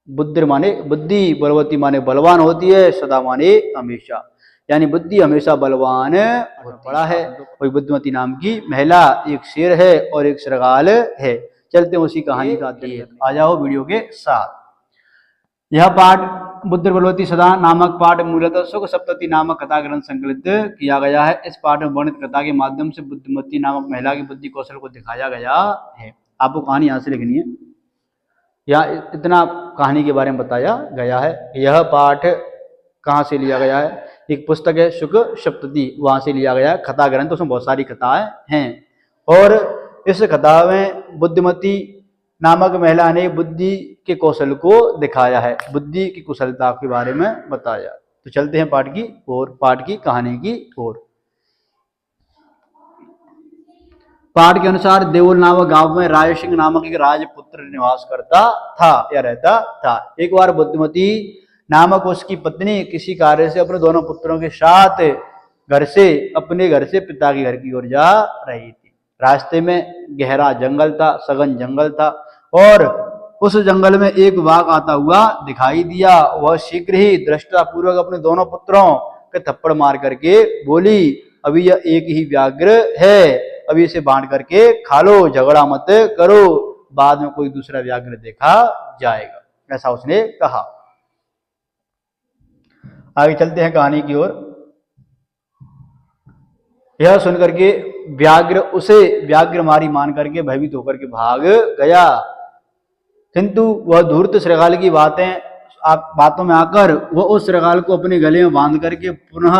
बुद्धि माने बुद्धि, बलवती माने बलवान होती है, सदा माने हमेशा, यानी बुद्धि हमेशा बलवान बड़ा है। कोई बुद्धिमती नाम की महिला, एक शेर है और एक श्रृगाल है। चलते हैं उसी कहानी का अध्ययन, आ जाओ वीडियो के साथ। यह पाठ बुद्धि बलवती सदा नामक पाठ मूलतः सुख सप्तति नामक कथा ग्रंथ संकलित किया गया है। इस पाठ में वर्णित कथा के माध्यम से बुद्धिमती नामक महिला की बुद्धि कौशल को दिखाया गया है। आपको कहानी यहाँ से लिखनी है, यहाँ इतना कहानी के बारे में बताया गया है। यह पाठ कहाँ से लिया गया है? एक पुस्तक है सुख सप्तति, वहां से लिया गया है। कथा ग्रंथ, उसमें बहुत सारी कथाएं हैं और इस कथा में बुद्धिमती नामक महिला ने बुद्धि के कौशल को दिखाया है, बुद्धि की कुशलता के बारे में बताया। तो चलते हैं पाठ की ओर, पाठ की कहानी की ओर। पाठ के अनुसार देवल नामक गांव में राय सिंह नामक एक राजपुत्र निवास करता था या रहता था। एक बार बुद्धिमती नामक उसकी पत्नी किसी कार्य से अपने दोनों पुत्रों के साथ अपने घर से पिता के घर की ओर जा रही थी। रास्ते में गहरा जंगल था, सघन जंगल था और उस जंगल में एक बाघ आता हुआ दिखाई दिया। वह शीघ्र ही दृष्टापूर्वक अपने दोनों पुत्रों के थप्पड़ मार करके बोली, अभी यह एक ही व्याघ्र है, अभी इसे बांध करके खा लो, झगड़ा मत करो, बाद में कोई दूसरा व्याघ्र देखा जाएगा, ऐसा उसने कहा। आगे चलते हैं कहानी की ओर। यह सुनकर के व्याघ्र उसे व्याघ्र मारी मान करके भयभीत होकर के भाग गया, किंतु वह धूर्त श्रृगाल की बातों में आकर वह उस श्रृगाल को अपने गले में बांध करके पुनः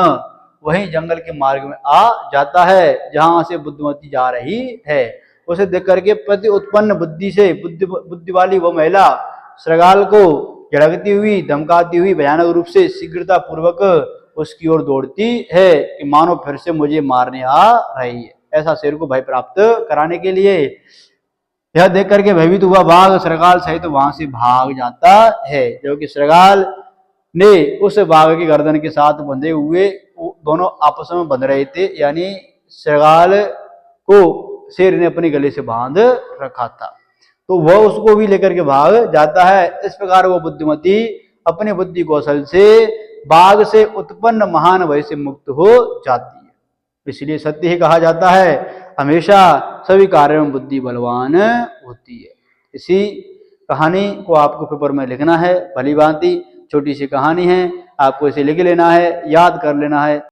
वही जंगल के मार्ग में आ जाता है जहां से बुद्धिमती जा रही है। उसे देख करके प्रति उत्पन्न बुद्धि वाली वह महिला श्रृगाल को झड़कती हुई, धमकाती हुई भयानक रूप से शीघ्रता पूर्वक उसकी ओर दौड़ती है कि मानो फिर से मुझे मारने आ रही है। ऐसा शेर को भय प्राप्त कराने के लिए यह देख करके भयभीत हुआ बाघ श्रृगाल सहित वहां से भाग जाता है, जबकि श्रृगाल ने उस बाघ की गर्दन के साथ बंधे हुए दोनों आपस में बंध रहे थे, यानी श्रृगाल को शेर ने अपने गले से बांध रखा था, तो वह उसको भी लेकर के भाग जाता है। इस प्रकार वह बुद्धिमती अपने बुद्धि कौशल से बाघ से उत्पन्न महान भय से मुक्त हो जाती है। इसलिए सत्य ही कहा जाता है, हमेशा सभी कार्यों में बुद्धि बलवान होती है। इसी कहानी को आपको पेपर में लिखना है, भली भांति छोटी सी कहानी है, आपको इसे लिख लेना है, याद कर लेना है।